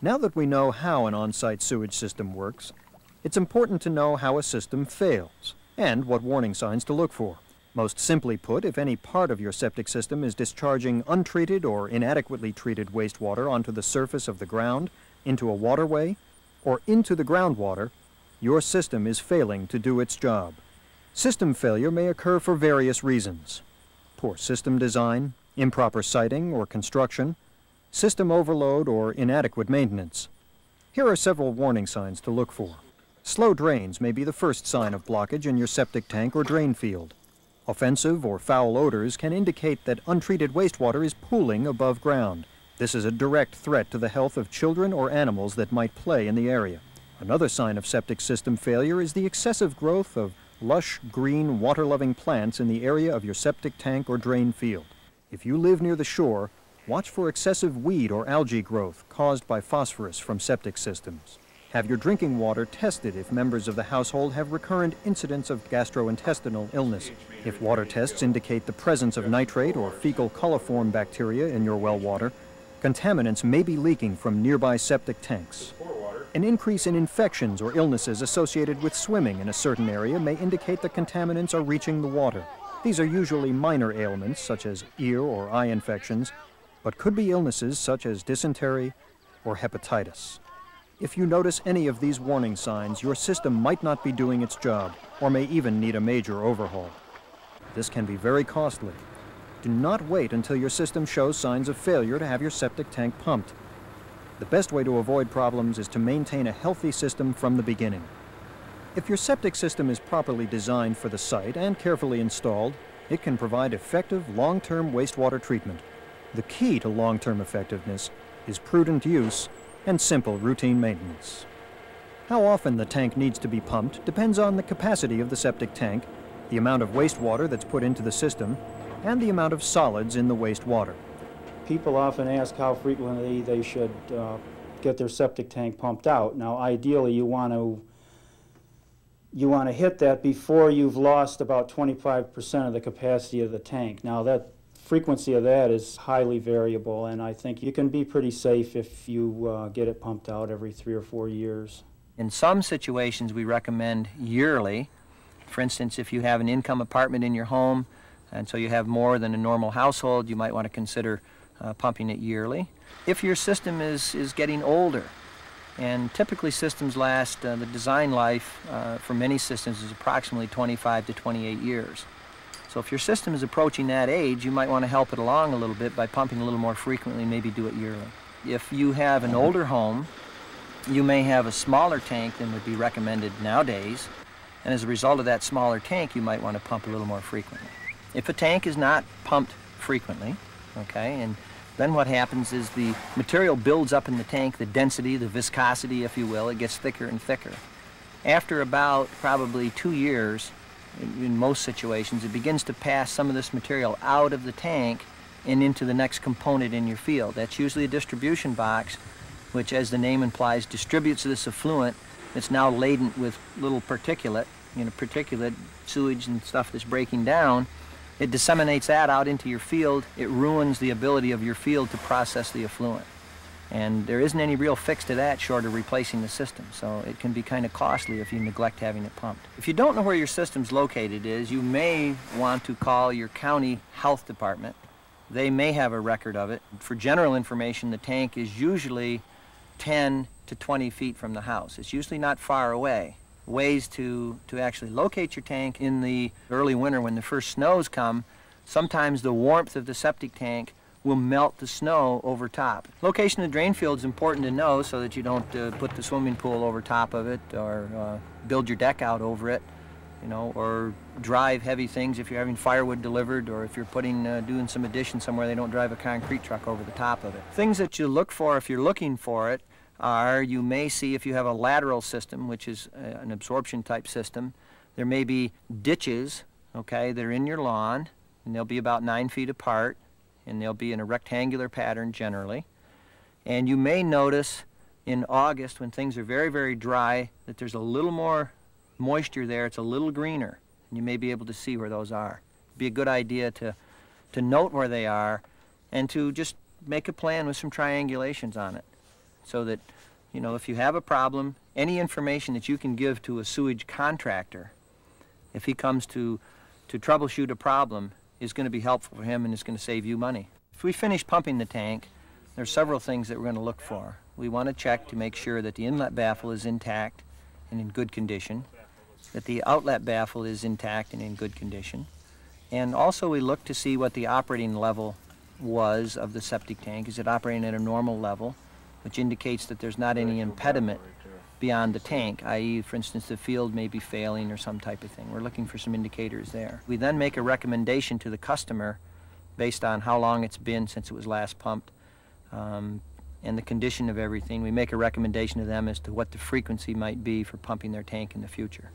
Now that we know how an on-site sewage system works, it's important to know how a system fails and what warning signs to look for. Most simply put, if any part of your septic system is discharging untreated or inadequately treated wastewater onto the surface of the ground, into a waterway, or into the groundwater, your system is failing to do its job. System failure may occur for various reasons: poor system design, improper siting or construction, system overload, or inadequate maintenance. Here are several warning signs to look for. Slow drains may be the first sign of blockage in your septic tank or drain field. Offensive or foul odors can indicate that untreated wastewater is pooling above ground. This is a direct threat to the health of children or animals that might play in the area. Another sign of septic system failure is the excessive growth of lush, green, water-loving plants in the area of your septic tank or drain field. If you live near the shore, watch for excessive weed or algae growth caused by phosphorus from septic systems. Have your drinking water tested if members of the household have recurrent incidents of gastrointestinal illness. If water tests indicate the presence of nitrate or fecal coliform bacteria in your well water, contaminants may be leaking from nearby septic tanks. An increase in infections or illnesses associated with swimming in a certain area may indicate that contaminants are reaching the water. These are usually minor ailments such as ear or eye infections, but could be illnesses such as dysentery or hepatitis. If you notice any of these warning signs, your system might not be doing its job or may even need a major overhaul. This can be very costly. Do not wait until your system shows signs of failure to have your septic tank pumped. The best way to avoid problems is to maintain a healthy system from the beginning. If your septic system is properly designed for the site and carefully installed, it can provide effective long-term wastewater treatment. The key to long-term effectiveness is prudent use and simple routine maintenance. How often the tank needs to be pumped depends on the capacity of the septic tank, the amount of wastewater that's put into the system, and the amount of solids in the wastewater. People often ask how frequently they should get their septic tank pumped out. Now, ideally, you want to hit that before you've lost about 25% of the capacity of the tank. Now, that frequency of that is highly variable, and I think you can be pretty safe if you get it pumped out every 3 or 4 years. In some situations, we recommend yearly. For instance, if you have an income apartment in your home, and so you have more than a normal household, you might want to consider pumping it yearly. If your system is getting older, and typically systems last, the design life for many systems is approximately 25 to 28 years. So if your system is approaching that age, you might want to help it along a little bit by pumping a little more frequently, maybe do it yearly. If you have an older home, you may have a smaller tank than would be recommended nowadays, and as a result of that smaller tank, you might want to pump a little more frequently. If a tank is not pumped frequently, okay, and then what happens is the material builds up in the tank, the density, the viscosity, if you will, it gets thicker and thicker. After about probably 2 years, in most situations, it begins to pass some of this material out of the tank and into the next component in your field. That's usually a distribution box, which, as the name implies, distributes this effluent. It's now laden with little particulate, particulate sewage and stuff that's breaking down. It disseminates that out into your field. It ruins the ability of your field to process the effluent. And there isn't any real fix to that short of replacing the system, so it can be kind of costly if you neglect having it pumped. If you don't know where your system's located you may want to call your county health department. They may have a record of it. For general information, the tank is usually 10 to 20 feet from the house. It's usually not far away. Ways to actually locate your tank in the early winter when the first snows come, sometimes the warmth of the septic tank will melt the snow over top. Location of the drain field is important to know so that you don't put the swimming pool over top of it or build your deck out over it, or drive heavy things if you're having firewood delivered, or if you're doing some addition somewhere, they don't drive a concrete truck over the top of it. Things that you look for if you're looking for it are, you may see if you have a lateral system, which is an absorption type system, there may be ditches, okay, that are in your lawn, and they'll be about 9 feet apart, and they'll be in a rectangular pattern generally. And you may notice in August, when things are very, very dry, that there's a little more moisture there. It's a little greener, and you may be able to see where those are. It'd be a good idea to note where they are and to just make a plan with some triangulations on it. so that, you know, if you have a problem, any information that you can give to a sewage contractor, if he comes to troubleshoot a problem, is going to be helpful for him and is going to save you money. If we finish pumping the tank, there's several things that we're going to look for. We want to check to make sure that the inlet baffle is intact and in good condition, that the outlet baffle is intact and in good condition, and also we look to see what the operating level was of the septic tank. Is it operating at a normal level, which indicates that there's not any impediment beyond the tank, i.e., for instance, the field may be failing or some type of thing. We're looking for some indicators there. We then make a recommendation to the customer based on how long it's been since it was last pumped and the condition of everything. We make a recommendation to them as to what the frequency might be for pumping their tank in the future.